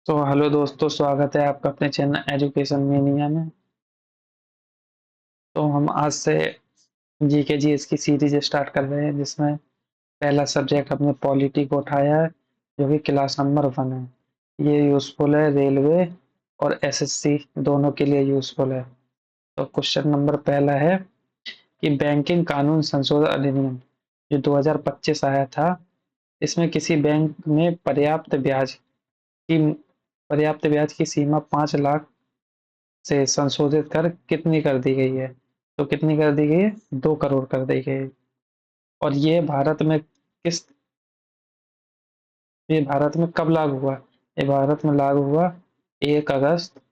तो हेलो दोस्तों, स्वागत है आपका अपने चैनल एजुकेशन मेनिया में। तो हम आज से जीके जीएस की सीरीज स्टार्ट कर रहे हैं, जिसमें पहला सब्जेक्ट हमने पॉलिटी को उठाया है, जो कि क्लास नंबर 1 है। ये यूज़फुल है रेलवे और एसएससी दोनों के लिए यूज़फुल है। तो क्वेश्चन नंबर पहला है कि बैंकिंग कानून संशोधन अधिनियम जो 2025 आया था, इसमें किसी बैंक में की पर्याप्त ब्याज की सीमा 5 लाख से संशोधित कर कितनी कर दी गई है? तो कितनी कर दी गई है? 2 करोड़ कर दी गई है। और ये भारत में कब लागू हुआ? ये भारत में लागू हुआ 1 अगस्त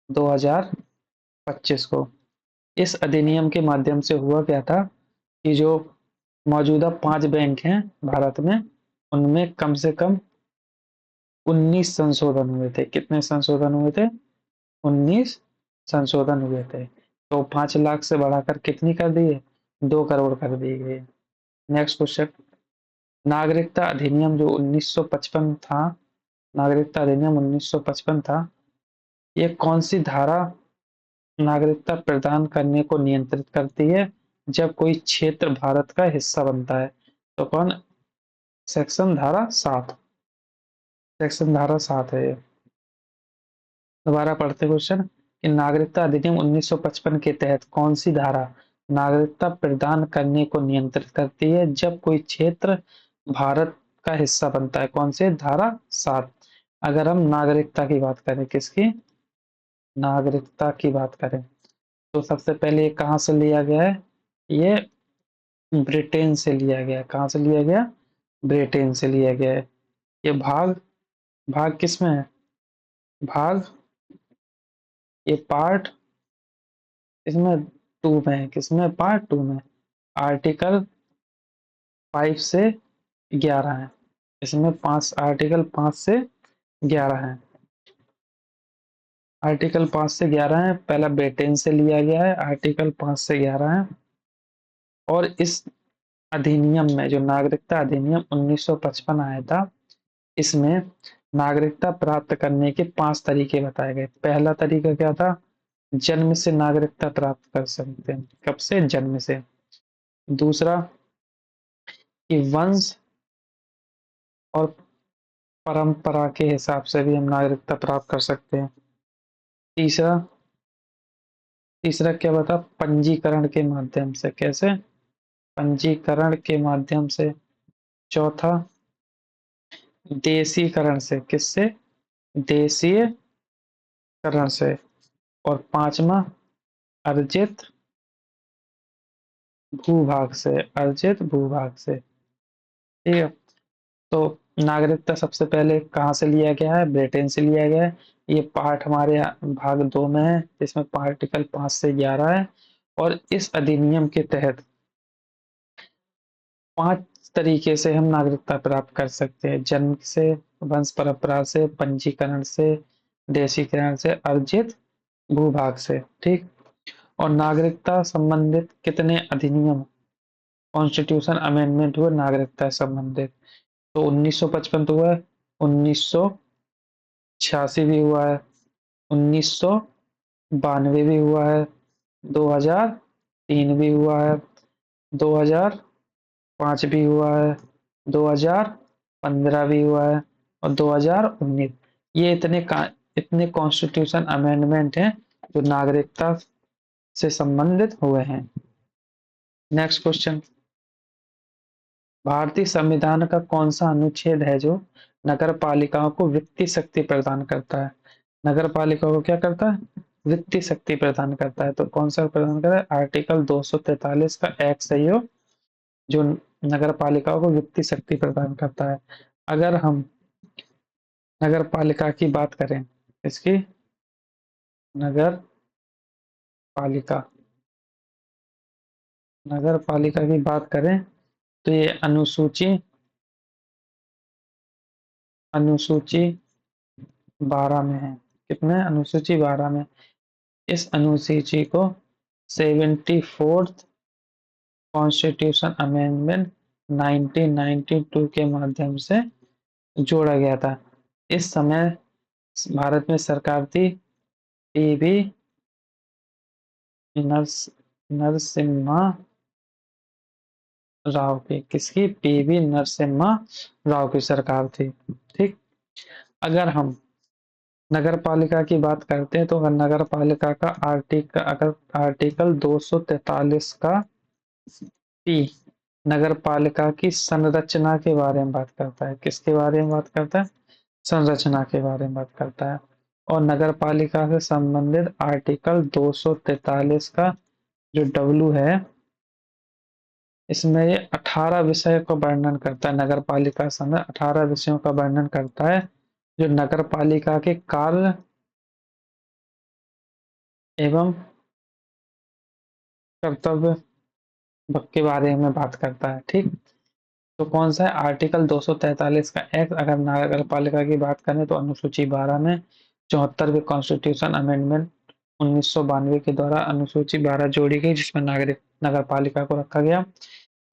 2025 को। इस अधिनियम के माध्यम से हुआ क्या था कि जो मौजूदा 5 बैंक हैं भारत में, उनमें कम से कम 19 संशोधन हुए थे। कितने संशोधन हुए थे? 19 संशोधन हुए थे। तो 5 लाख से बढ़ाकर कितनी कर दी है? 2 करोड़ कर दी गई। नेक्स्ट क्वेश्चन, नागरिकता अधिनियम जो 1955 था, नागरिकता अधिनियम 1955 था, ये कौन सी धारा नागरिकता प्रदान करने को नियंत्रित करती है जब कोई क्षेत्र भारत का हिस्सा बनता है? तो कौन? सेक्शन धारा 7। सेक्शन धारा 7 है ये। दोबारा पढ़ते क्वेश्चन कि नागरिकता अधिनियम 1955 के तहत कौन सी धारा नागरिकता प्रदान करने को नियंत्रित करती है जब कोई क्षेत्र भारत का हिस्सा बनता है? कौन से? धारा 7। अगर हम नागरिकता की बात करें, किसकी? नागरिकता की बात करें, तो सबसे पहले ये कहाँ से लिया गया है? ये ब्रिटेन से लिया गया है। कहाँ से लिया गया? ब्रिटेन से लिया गया है। ये भाग भाग किस में है? भाग ये पार्ट इसमें 2 में है। किसमें? पार्ट 2 में। आर्टिकल 5 से 11 है। इसमें 5 आर्टिकल 5 से 11 है। आर्टिकल 5 से 11 है। पहला ब्रिटेन से लिया गया है। आर्टिकल 5 से 11 है। और इस अधिनियम में जो नागरिकता अधिनियम 1955 आया था, इसमें नागरिकता प्राप्त करने के 5 तरीके बताए गए। पहला तरीका क्या था? जन्म से नागरिकता प्राप्त कर सकते हैं। कब से? जन्म से। दूसरा कि वंश और परंपरा के हिसाब से भी हम नागरिकता प्राप्त कर सकते हैं। तीसरा तीसरा क्या बता? पंजीकरण के माध्यम से। कैसे? पंजीकरण के माध्यम से। चौथा देशीकरण से। किससे? देशीयकरण से। और पांचवा अर्जित भूभाग से। अर्जित भूभाग से। ठीक है। तो नागरिकता सबसे पहले कहाँ से लिया गया है? ब्रिटेन से लिया गया है। ये पार्ट हमारे भाग 2 में है, जिसमें आर्टिकल 5 से 11 है। और इस अधिनियम के तहत 5 तरीके से हम नागरिकता प्राप्त कर सकते हैं। जन्म से, वंश परंपरा से, पंजीकरण से, देशीकरण से, अर्जित भूभाग से। ठीक। और नागरिकता संबंधित कितने अधिनियम, कॉन्स्टिट्यूशन अमेंडमेंट हुए नागरिकता से संबंधित? तो 1955 तो हुआ है, 1986 भी हुआ है, 1992 भी हुआ है, 2003 भी हुआ है, 2005 भी हुआ है, 2015 भी हुआ है, और 2019। ये इतने कॉन्स्टिट्यूशन अमेंडमेंट हैं जो नागरिकता से संबंधित हुए हैं। नेक्स्ट क्वेश्चन, भारतीय संविधान का कौन सा अनुच्छेद है जो नगर पालिकाओं को वित्तीय शक्ति प्रदान करता है? नगर पालिकाओं को क्या करता है? वित्तीय शक्ति प्रदान करता है। तो कौन सा प्रदान करता है? आर्टिकल 243 का एक्ट है जो नगर पालिकाओं को वित्तीय शक्ति प्रदान करता है। अगर हम नगर पालिका की बात करें, इसकी नगर पालिका नगर पालिका की बात करें, तो ये अनुसूची 12 में है। कितने? अनुसूची 12 में। इस अनुसूची को 74th कॉन्स्टिट्यूशन अमेंडमेंट 1992 के माध्यम से जोड़ा गया था। इस समय भारत में सरकार थी पीवी नरस नरसिम्हा राव की। किसकी? पीवी नरसिम्हा राव की सरकार थी। ठीक। अगर हम नगर पालिका की बात करते हैं तो अगर नगर पालिका का आर्टिकल 243 का पी नगर पालिका की संरचना के बारे में बात करता है। किसके बारे में बात करता है? संरचना के बारे में बात करता है। और नगर पालिका से संबंधित आर्टिकल 243 का जो डब्लू है, इसमें ये 18 विषय का वर्णन करता है। नगर पालिका समय 18 विषयों का वर्णन करता है, जो नगर पालिका के कार्य एवं कर्तव्य के बारे में बात करता है। ठीक। तो कौन सा है? आर्टिकल 243 का एक्ट। अगर नगर पालिका की बात करें तो अनुसूची 12 में 74वें कॉन्स्टिट्यूशन अमेंडमेंट 1992 के द्वारा अनुसूची 12 जोड़ी गई, जिसमें नागरिक नगर पालिका को रखा गया।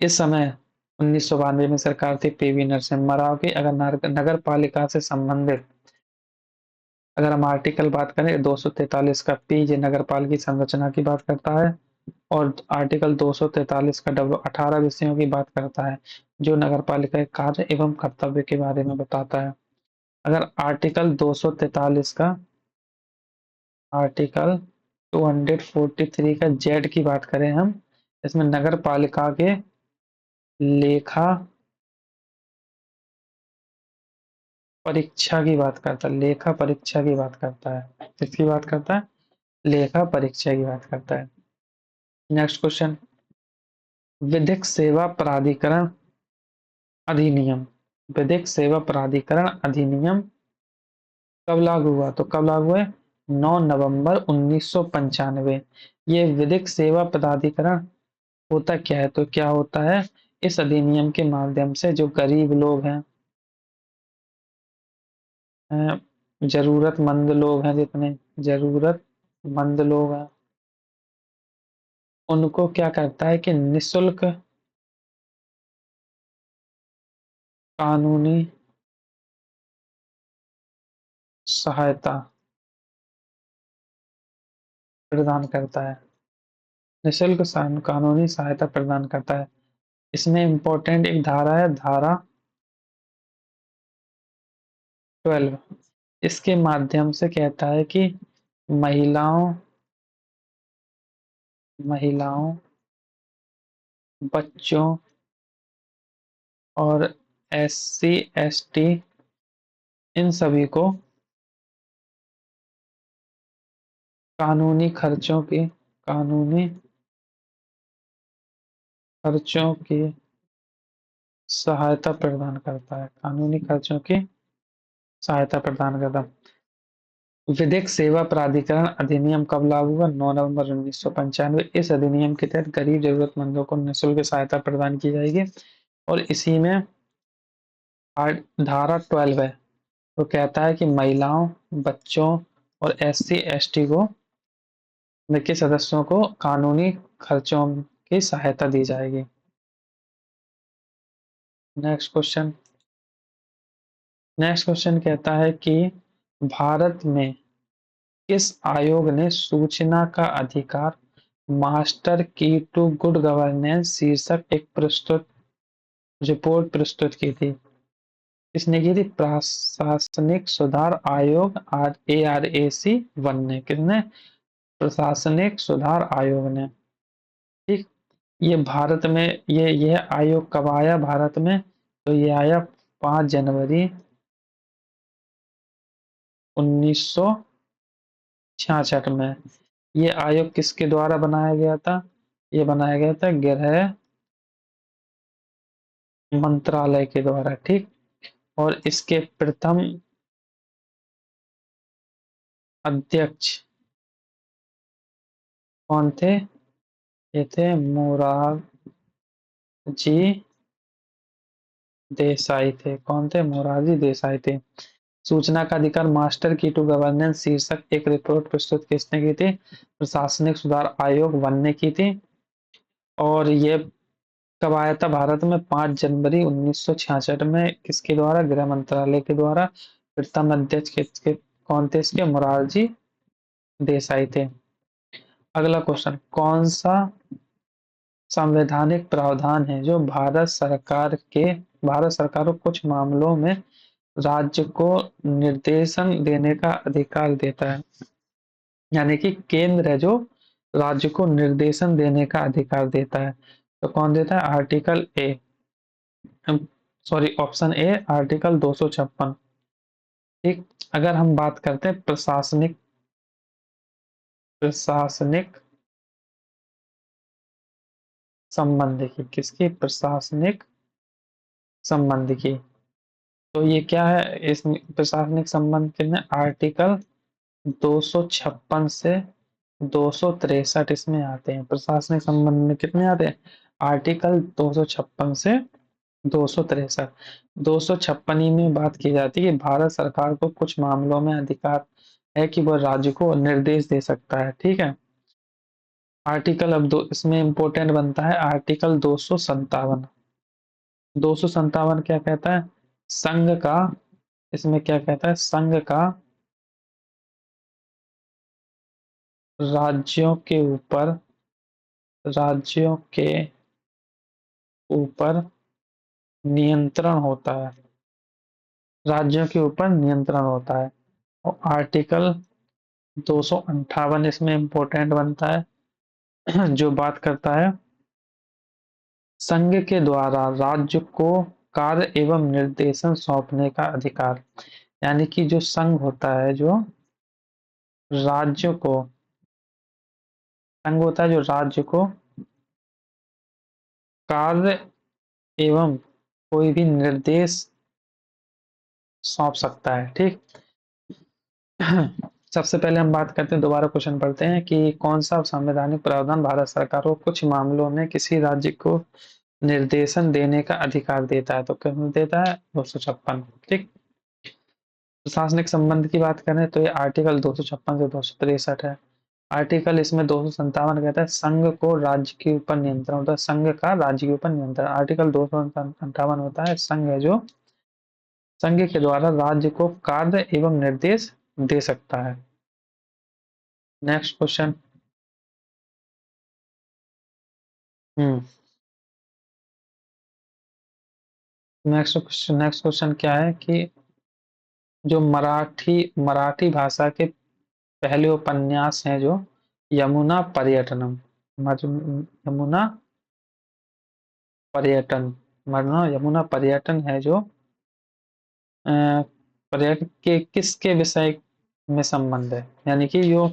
इस समय 1992 में सरकार थी पीवी नरसिम्हा राव की। अगर नगर पालिका से संबंधित अगर हम आर्टिकल बात करें 243 का पी, ये नगर पालिका की संरचना की बात करता है। और आर्टिकल 243 का डब्ल्यू 18 विषयों की बात करता है, जो नगर पालिका के कार्य एवं कर्तव्य के बारे में बताता है। अगर आर्टिकल 243 का जेड की बात करें हम, इसमें नगर पालिका के लेखा परीक्षा की बात करता है। लेखा परीक्षा की बात करता है। किसकी बात करता है? लेखा परीक्षा की बात करता है। नेक्स्ट क्वेश्चन, विधिक सेवा प्राधिकरण अधिनियम। विधिक सेवा प्राधिकरण अधिनियम कब लागू हुआ? तो कब लागू हुआ? 9 नवंबर 1995। ये विधिक सेवा प्राधिकरण होता क्या है? तो क्या होता है? इस अधिनियम के माध्यम से जो गरीब लोग हैं, जरूरतमंद लोग हैं, जितने जरूरतमंद लोग हैं, उनको क्या करता है कि निशुल्क कानूनी सहायता प्रदान करता है। निशुल्क कानूनी सहायता प्रदान करता है। इसमें इंपॉर्टेंट एक धारा है, धारा 12। इसके माध्यम से कहता है कि महिलाओं महिलाओं बच्चों और SC ST इन सभी को कानूनी खर्चों की सहायता प्रदान करता है। कानूनी खर्चों की सहायता प्रदान करता है। विधिक सेवा प्राधिकरण अधिनियम कब लागू हुआ? 9 नवंबर 1995। इस अधिनियम के तहत गरीब जरूरतमंदों को निःशुल्क सहायता प्रदान की जाएगी। और इसी में धारा 12 है, तो कहता है कि महिलाओं, बच्चों और SC ST को के सदस्यों को कानूनी खर्चों की सहायता दी जाएगी। Next question. कहता है कि भारत में किस आयोग ने सूचना का अधिकार मास्टर की टू गुड गवर्नेंस शीर्षक एक प्रस्तुत रिपोर्ट प्रस्तुत की थी? किसने की थी? प्रशासनिक सुधार आयोग ARAC 1 ने। किसने? प्रशासनिक सुधार आयोग ने। ठीक। ये भारत में यह आयोग कब आया भारत में? तो ये आया 5 जनवरी 1966 में। ये आयोग किसके द्वारा बनाया गया था? ये बनाया गया था गृह मंत्रालय के द्वारा। ठीक। और इसके प्रथम अध्यक्ष कौन थे? ये थे मोरारजी देसाई थे। कौन थे? मोरारजी देसाई थे। सूचना का अधिकार मास्टर की टू गवर्नेंस शीर्षक एक रिपोर्ट प्रस्तुत किसने की थी? प्रशासनिक सुधार आयोग 1 ने की थी। और ये कब आया था भारत में? 5 जनवरी 1966 में। किसके द्वारा? गृह मंत्रालय के द्वारा। प्रथम अध्यक्ष कौन थे इसके? मोरारजी देसाई थे। अगला क्वेश्चन, कौन सा संवैधानिक प्रावधान है जो भारत सरकार को कुछ मामलों में राज्य को निर्देशन देने का अधिकार देता है? यानी कि केंद्र है जो राज्य को निर्देशन देने का अधिकार देता है, तो कौन देता है? Article a, sorry option A, article 256। ठीक। अगर हम बात करते हैं प्रशासनिक संबंध की, किसकी? प्रशासनिक संबंध की। तो ये क्या है? इस प्रशासनिक संबंध के में आर्टिकल 256 से 263 इसमें आते हैं। प्रशासनिक संबंध में कितने आते हैं? आर्टिकल 256 से 263। 256 में बात की जाती है कि भारत सरकार को कुछ मामलों में अधिकार है कि वह राज्य को निर्देश दे सकता है। ठीक है। आर्टिकल अब दो इसमें इंपॉर्टेंट बनता है आर्टिकल 257। 257 क्या कहता है? संघ का, इसमें क्या कहता है? संघ का राज्यों के ऊपर, राज्यों के ऊपर नियंत्रण होता है, राज्यों के ऊपर नियंत्रण होता है। और आर्टिकल 258 इसमें इंपॉर्टेंट बनता है जो बात करता है संघ के द्वारा राज्य को कार्य एवं निर्देशन सौंपने का अधिकार। यानी कि जो संघ होता है, जो राज्य को, संघ होता है जो राज्य को कार्य एवं कोई भी निर्देश सौंप सकता है। ठीक। सबसे पहले हम बात करते हैं, दोबारा क्वेश्चन पढ़ते हैं कि कौन सा संवैधानिक प्रावधान भारत सरकार को कुछ मामलों में किसी राज्य को निर्देशन देने का अधिकार देता है? तो क्यों देता है? 256। ठीक। प्रशासनिक संबंध की बात करें तो ये आर्टिकल 256 से 263 है। आर्टिकल इसमें 257 कहता है संघ को राज्य के ऊपर नियंत्रण होता है, संघ का राज्य के ऊपर नियंत्रण। आर्टिकल 258 होता है संघ है जो संघ के द्वारा राज्य को कार्य एवं निर्देश दे सकता है। Next question. Hmm next question क्या है कि जो मराठी भाषा के पहले उपन्यास हैं जो यमुना पर्यटनम, यमुना पर्यटन, यमुना पर्यटन है जो पर्यटन के किसके विषय में संबंध है? यानी कि जो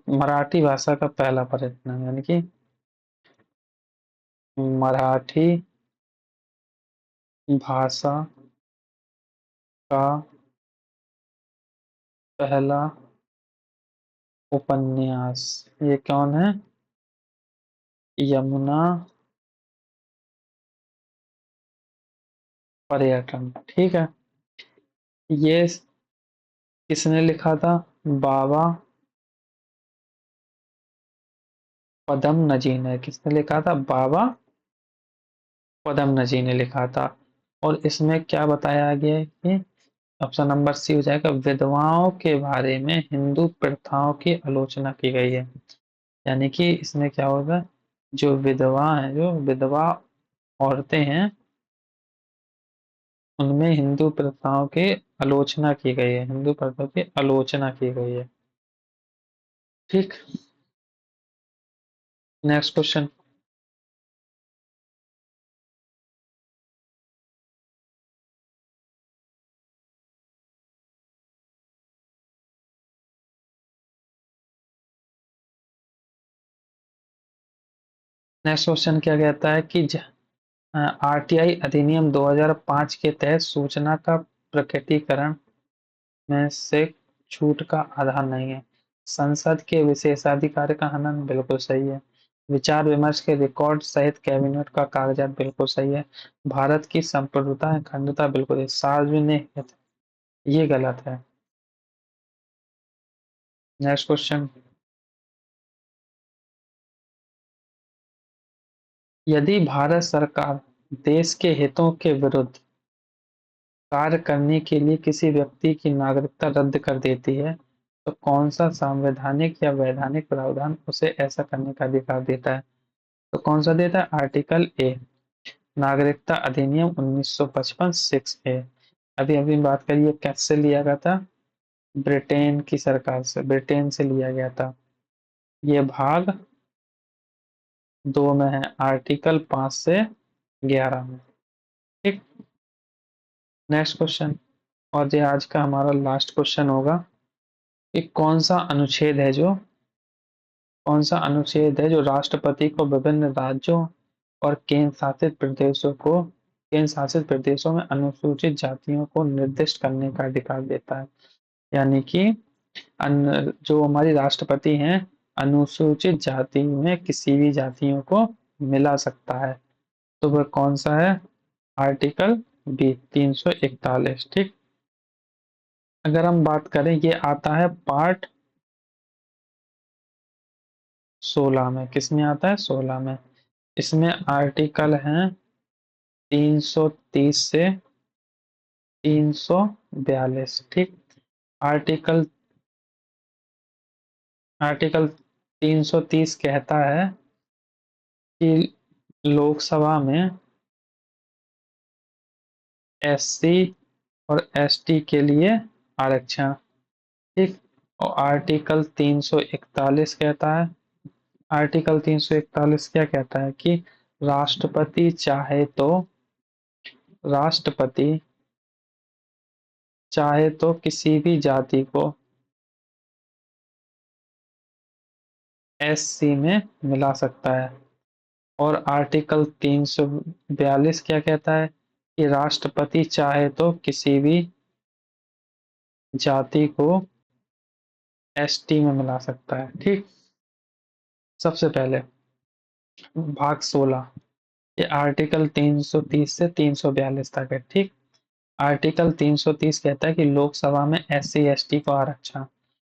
मराठी भाषा का पहला पर्यटन है, यानी कि मराठी भाषा का पहला उपन्यास, ये कौन है? यमुना पर्यटन। ठीक है। ये किसने लिखा था? बाबा पदम नजी ने। किसने लिखा था? बाबा पदम नजी ने लिखा था। और इसमें क्या बताया गया है कि ऑप्शन नंबर सी हो जाएगा, विधवाओं के बारे में हिंदू प्रथाओं की आलोचना की गई है। यानी कि इसमें क्या होगा, जो विधवा है, जो विधवा औरतें हैं, उनमें हिंदू प्रथाओं की आलोचना की गई है, हिंदू प्रथाओं की आलोचना की गई है। ठीक। Next question. नेक्स्ट क्वेश्चन क्या कहता है कि आरटीआई अधिनियम 2005 के तहत सूचना का प्रकटीकरण में से छूट का आधार नहीं है। संसद के विशेषाधिकार का हनन, बिल्कुल सही है। विचार विमर्श के रिकॉर्ड सहित कैबिनेट का कागजात, बिल्कुल सही है। भारत की संप्रभुता अखंडता, बिल्कुल है। सार्वजनिक हित, ये गलत है। Next question. यदि भारत सरकार देश के हितों के विरुद्ध कार्य करने के लिए किसी व्यक्ति की नागरिकता रद्द कर देती है, तो कौन सा संवैधानिक या वैधानिक प्रावधान उसे ऐसा करने का अधिकार देता है? तो कौन सा देता है? आर्टिकल ए, नागरिकता अधिनियम 1955 6 ए। अभी अभी बात करिए कैसे लिया गया था? ब्रिटेन की सरकार से, ब्रिटेन से लिया गया था। ये भाग 2 में है, आर्टिकल 5 से 11 में। ठीक, नेक्स्ट क्वेश्चन, और ये आज का हमारा लास्ट क्वेश्चन होगा कि कौन सा अनुच्छेद है जो राष्ट्रपति को विभिन्न राज्यों और केंद्र शासित प्रदेशों में अनुसूचित जातियों को निर्दिष्ट करने का अधिकार देता है? यानी कि जो हमारी राष्ट्रपति हैं, अनुसूचित जाति में किसी भी जातियों को मिला सकता है, तो वह कौन सा है? Article B 341। ठीक, अगर हम बात करें, ये आता है पार्ट 16 में। किसमें आता है? 16 में। इसमें आर्टिकल हैं 330 से 342। ठीक, आर्टिकल आर्टिकल 330 कहता है कि लोकसभा में एससी और एसटी के लिए आरक्षण। ठीक, और आर्टिकल 341 क्या कहता है कि राष्ट्रपति चाहे तो राष्ट्रपति चाहे तो किसी भी जाति को एससी में मिला सकता है। और आर्टिकल 342 क्या कहता है कि राष्ट्रपति चाहे तो किसी भी जाति को एसटी में मिला सकता है। ठीक, सबसे पहले भाग 16, ये आर्टिकल 330 से 342 तक है। ठीक, आर्टिकल 330 कहता है कि लोकसभा में एससी एसटी को आरक्षण।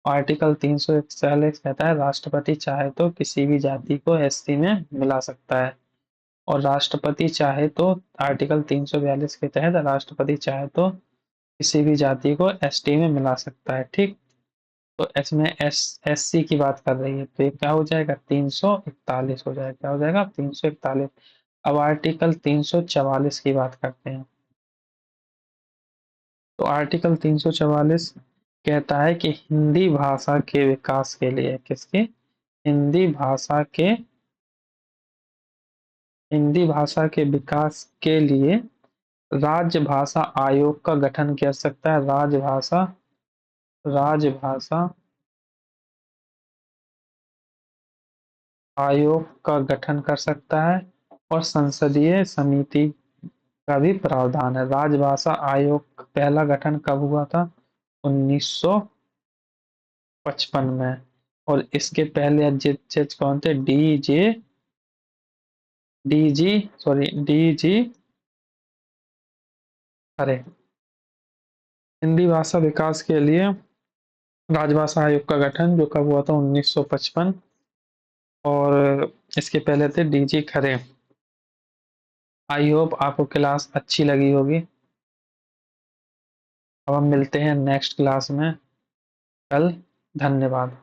आर्टिकल 341 कहता है राष्ट्रपति चाहे तो किसी भी जाति को एससी में मिला सकता है। और राष्ट्रपति चाहे तो आर्टिकल 342 के तहत राष्ट्रपति चाहे तो किसी भी जाति को एसटी में मिला सकता है। ठीक, तो इसमें एससी की बात कर रही है, तो ये क्या हो जाएगा? 341 हो जाएगा। क्या हो जाएगा? 341। अब आर्टिकल 344 की बात करते हैं। तो आर्टिकल 344 कहता है कि हिंदी भाषा के विकास के लिए, किसके? हिंदी भाषा के विकास के लिए राजभाषा आयोग का गठन किया सकता है। राजभाषा आयोग का गठन कर सकता है, और संसदीय समिति का भी प्रावधान है। राजभाषा आयोग का पहला गठन कब हुआ था? 1955 में। और इसके पहले जज कौन थे? डीजी अरे, हिंदी भाषा विकास के लिए राजभाषा आयोग का गठन जो कब हुआ था? 1955। और इसके पहले थे डीजी खरे। आई होप आपको क्लास अच्छी लगी होगी। अब हम मिलते हैं नेक्स्ट क्लास में कल। धन्यवाद।